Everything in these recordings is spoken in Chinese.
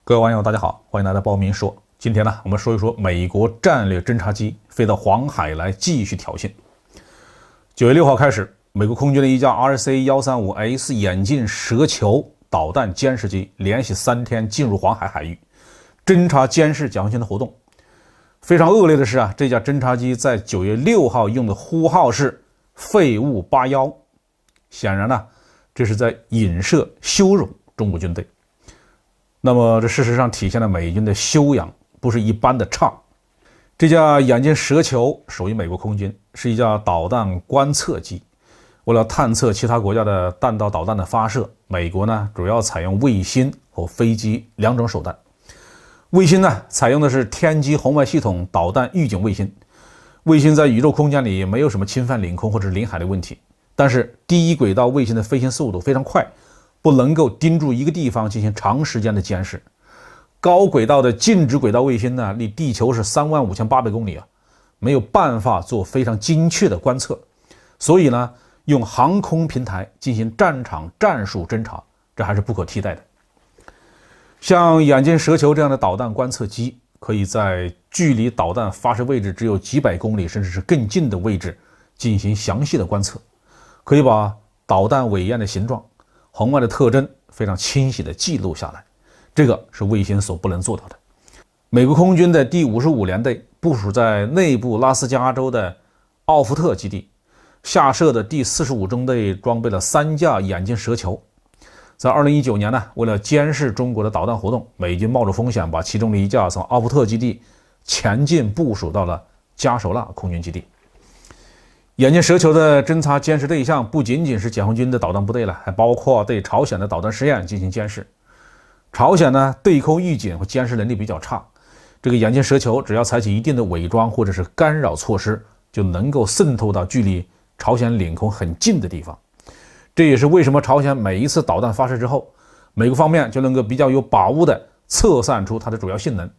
各位网友大家好，欢迎来到包明说。今天呢，我们说一说美国战略侦察机飞到黄海来继续挑衅。9月6号开始，美国空军的一架 RC-135S 眼镜蛇球导弹监视机连续3天进入黄海海域，侦察监视解放军的活动。非常恶劣的是这架侦察机在9月6号用的呼号是废物81，显然呢，这是在影射羞辱中国军队。那么这事实上体现了美军的修养不是一般的差。这架眼镜蛇球属于美国空军，是一架导弹观测机。为了探测其他国家的弹道导弹的发射，美国呢主要采用卫星和飞机2种手段。卫星呢采用的是天基红外系统导弹预警卫星。卫星在宇宙空间里没有什么侵犯领空或者领海的问题，但是低轨道卫星的飞行速度非常快，不能够盯住一个地方进行长时间的监视。高轨道的静止轨道卫星呢，离地球是35800公里没有办法做非常精确的观测，所以呢，用航空平台进行战场战术侦察，这还是不可替代的。像眼镜蛇球这样的导弹观测机，可以在距离导弹发射位置只有几百公里甚至是更近的位置进行详细的观测，可以把导弹尾焰的形状、红外的特征非常清晰地记录下来，这个是卫星所不能做到的。美国空军的第55联队部署在内部拉斯加州的奥福特基地，下设的第45中队装备了3架眼镜蛇球。在2019年呢，为了监视中国的导弹活动，美军冒着风险把其中的一架从奥福特基地前进部署到了加手纳空军基地。眼镜蛇球的侦察监视对象不仅仅是解放军的导弹部队了，还包括对朝鲜的导弹试验进行监视。朝鲜呢，对空预警和监视能力比较差，这个眼镜蛇球只要采取一定的伪装或者是干扰措施，就能够渗透到距离朝鲜领空很近的地方。这也是为什么朝鲜每一次导弹发射之后，美国方面就能够比较有把握地测算出它的主要性能。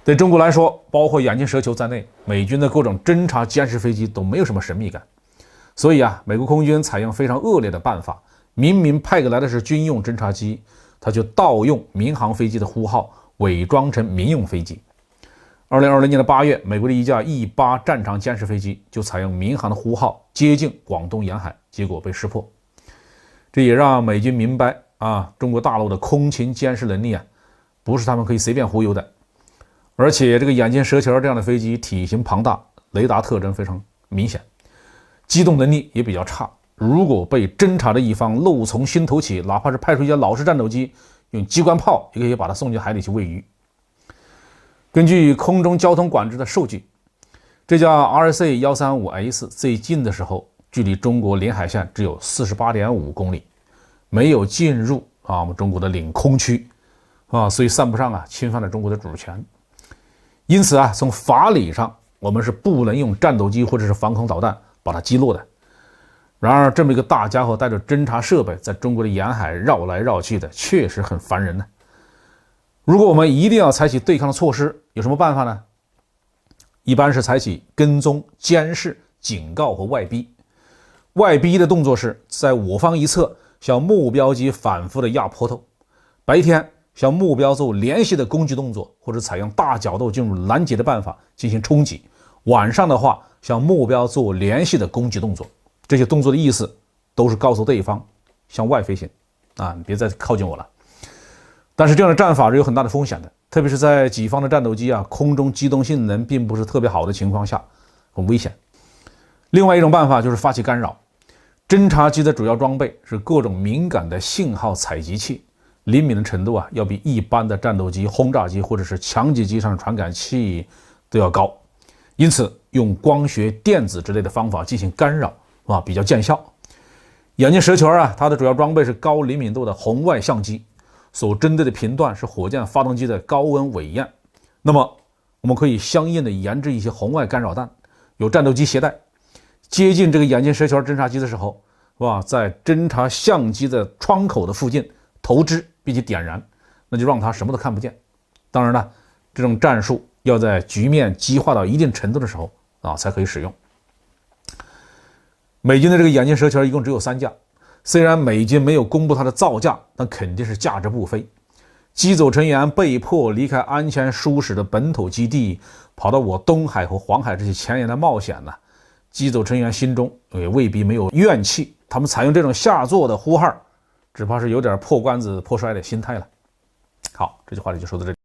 对中国来说，包括眼镜蛇球在内，美军的各种侦察监视飞机都没有什么神秘感。所以美国空军采用非常恶劣的办法，明明派过来的是军用侦察机，他就盗用民航飞机的呼号，伪装成民用飞机。2020年的8月，美国的一架E-8战场监视飞机就采用民航的呼号接近广东沿海，结果被识破。这也让美军明白中国大陆的空勤监视能力不是他们可以随便忽悠的。而且这个眼镜蛇球这样的飞机体型庞大，雷达特征非常明显，机动能力也比较差。如果被侦察的一方漏从心头起，哪怕是派出一架老式战斗机，用机关炮也可以把它送进海里去喂鱼。根据空中交通管制的数据，这架 RC-135S 最近的时候距离中国领海线只有 48.5 公里，没有进入我们中国的领空区所以算不上侵犯了中国的主权。因此从法理上我们是不能用战斗机或者是防空导弹把它击落的。然而这么一个大家伙带着侦察设备在中国的沿海绕来绕去的，确实很烦人呢。如果我们一定要采取对抗的措施，有什么办法呢？一般是采取跟踪、监视、警告和外逼。外逼的动作是在我方一侧向目标机反复的压坡头，白天向目标做连续的攻击动作，或者采用大角度进入拦截的办法进行冲击。晚上的话，向目标做连续的攻击动作。这些动作的意思都是告诉对方向外飞行你别再靠近我了。但是这样的战法是有很大的风险的，特别是在己方的战斗机空中机动性能并不是特别好的情况下，很危险。另外一种办法就是发起干扰。侦察机的主要装备是各种敏感的信号采集器，灵敏的程度要比一般的战斗机、轰炸机或者是强击机上的传感器都要高，因此用光学、电子之类的方法进行干扰比较见效。眼镜蛇球它的主要装备是高灵敏度的红外相机，所针对的频段是火箭发动机的高温尾焰。那么我们可以相应的研制一些红外干扰弹，由战斗机携带，接近这个眼镜蛇球侦察机的时候在侦察相机的窗口的附近投掷并且点燃，那就让它什么都看不见。当然了，这种战术要在局面激化到一定程度的时候才可以使用。美军的这个眼镜蛇球一共只有3架，虽然美军没有公布它的造价，但肯定是价值不菲。机组成员被迫离开安全舒适的本土基地，跑到我东海和黄海这些前沿的冒险呢，机组成员心中也未必没有怨气，他们采用这种下作的呼号，只怕是有点破罐子破摔的心态了。好，这句话就说到这里。